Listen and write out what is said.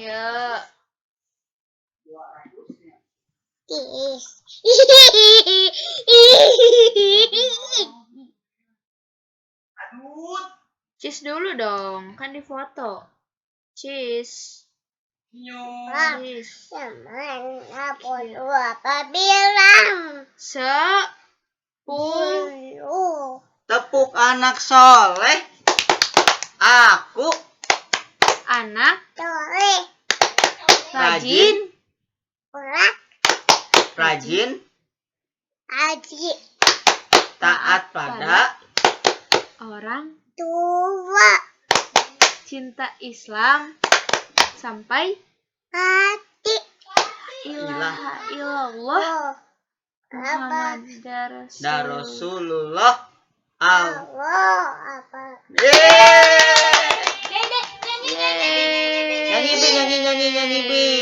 Ya. Aduh. Cheese dulu dong, kan di foto. Cheese. Cheese. Apa bilang? Tepuk anak soleh. Aku Anak Soleh. rajin. rajin Aji. taat pada Orang Tua. cinta Islam sampai Hati. ilaha illallah Apa? Muhammad Rasulullah. Allah. Apa? Yeay. Yeay. Nyanyi bi.